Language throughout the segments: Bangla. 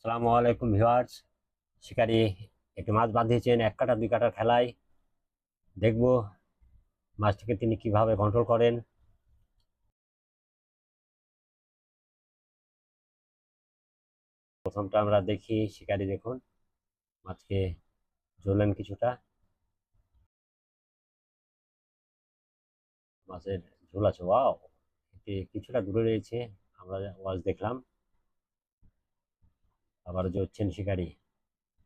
আসসালামু আলাইকুম ভিউয়ার্স। শিকারী একটি মাছ বাঁধিয়েছেন 1 কাটা 2 কাটার খেলায়। দেখব মাছটিকে তিনি কিভাবে কন্ট্রোল করেন। প্রথমটা আমরা দেখি, শিকারী দেখুন মাছকে ঝোলেন কিছুটা, মাছের ঝোল আছে। ওয়াও, এটি কিছুটা দূরে রয়েছে, আমরা ওয়াজ দেখলাম। আবার জড়ছেন শিকারী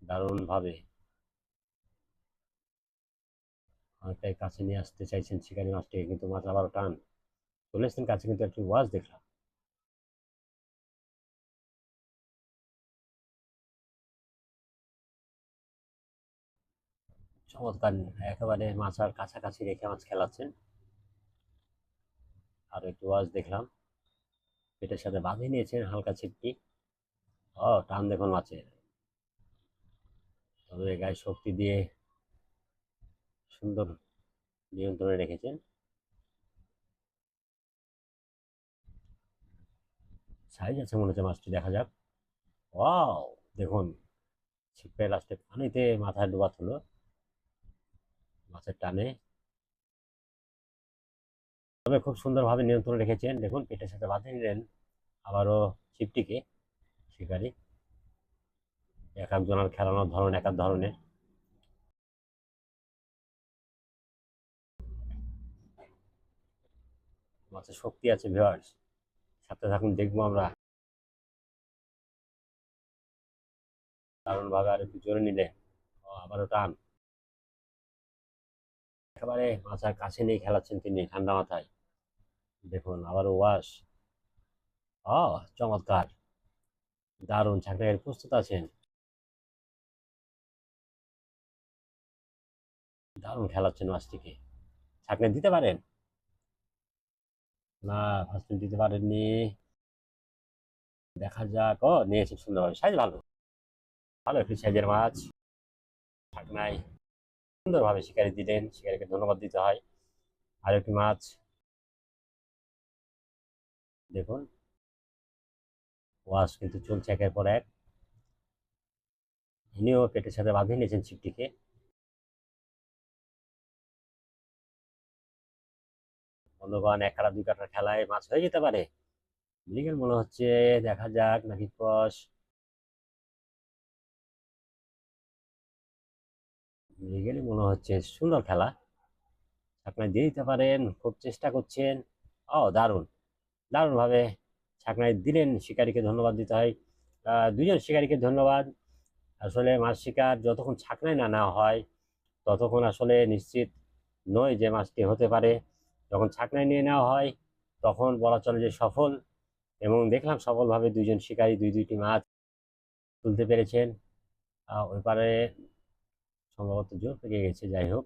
দারুণ ভাবে, অনেকটাই কাছে নিয়ে আসতে চাইছেন শিকারী মাছটিকে, কিন্তু মাছ আবার টান চলে এসছেন কাছে, কিন্তু একটি ওয়াজ দেখলাম। চমৎকার, একেবারে মাছ আর কাছাকাছি রেখে মাছ খেলাচ্ছেন। আর একটু ওয়াজ দেখলাম, পেটের সাথে বাঁধিয়ে নিয়েছেন হালকা ছিপটি। টান দেখুন মাছের, তবে গায়ে শক্তি দিয়ে সুন্দর নিয়ন্ত্রণে রেখেছেন। সাইজ আছে মনে হচ্ছে মাছটি, দেখা যাক। ওয়াও, দেখুন ছিপে লাস্টে পানিতে মাথায় ডোবাত হলো মাছের টানে। তবে খুব সুন্দরভাবে নিয়ন্ত্রণ রেখেছেন, দেখুন পেটের সাথে বাঁধে নিলেন আবারও ছিপটিকে। শিকারি এক একজনের খেলানোর ধরন এক এক ধরনের। মাছের শক্তি আছে ভিউয়ার্স, সাথে থাকুন, দেখবো আমরা। দারুণ ভাবে আর একটু জোরে নিলে আবারও টান, একেবারে মাথার কাছে নিয়ে খেলাচ্ছেন তিনি ঠান্ডা মাথায়। দেখুন আবারও ওয়াশ। চমৎকার, দারুণ ছাকরা প্রস্তুত আছেন, দারুণ খেলাচ্ছেন মাছটিকে। ছাকনে দিতে পারেন না, ফার্স্ট দিতে পারেননি। দেখা যাক, নিয়েছেন সুন্দরভাবে, সাইজ ভালো, ভালো একটি সাইজের মাছ। ছাকনায় সুন্দরভাবে শিকারি দিলেন, শিকারিকে ধন্যবাদ দিতে হয়। আর একটি মাছ দেখুন, ওয়াশ কিন্তু চলছে একের পর এক। ইনিও পেটের সাথে বাঁধিয়ে নিয়েছেন ছিপটিকে। বন্ধুগণ, 1 কাটা 2 কাটার খেলায় মাছ হয়ে যেতে পারে, মৃগেল মনে হচ্ছে। দেখা যাক নাকি ক্রস। মৃগেলই মনে হচ্ছে, সুন্দর খেলা, ছাকনায় দিয়ে দিতে পারেন, খুব চেষ্টা করছেন। দারুণ, দারুণ ভাবে ছাকনায় দিলেন, শিকারীকে ধন্যবাদ দিতে হয়। দুজন শিকারীকে ধন্যবাদ। আসলে মাছ শিকার যতক্ষণ ছাকনায় না নেওয়া হয় ততক্ষণ আসলে নিশ্চিত নয় যে মাছটি হতে পারে। যখন ছাকনায় নিয়ে নেওয়া হয় তখন বলা চলে যে সফল। এবং দেখলাম সফলভাবে দুইজন শিকারী দুইটি মাছ তুলতে পেরেছেন। ওই পারে সম্ভবত জোর পেকে গেছে, যাই হোক।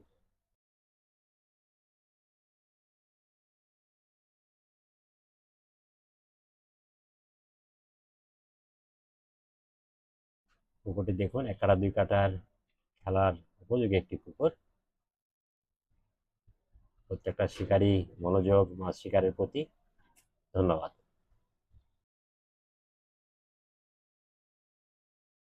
পুকুরটি দেখুন, 1 কাটা 2 কাটার খেলার উপযোগী একটি পুকুর। প্রত্যেকটা শিকারী মনোযোগ মাছ শিকারের প্রতি। ধন্যবাদ।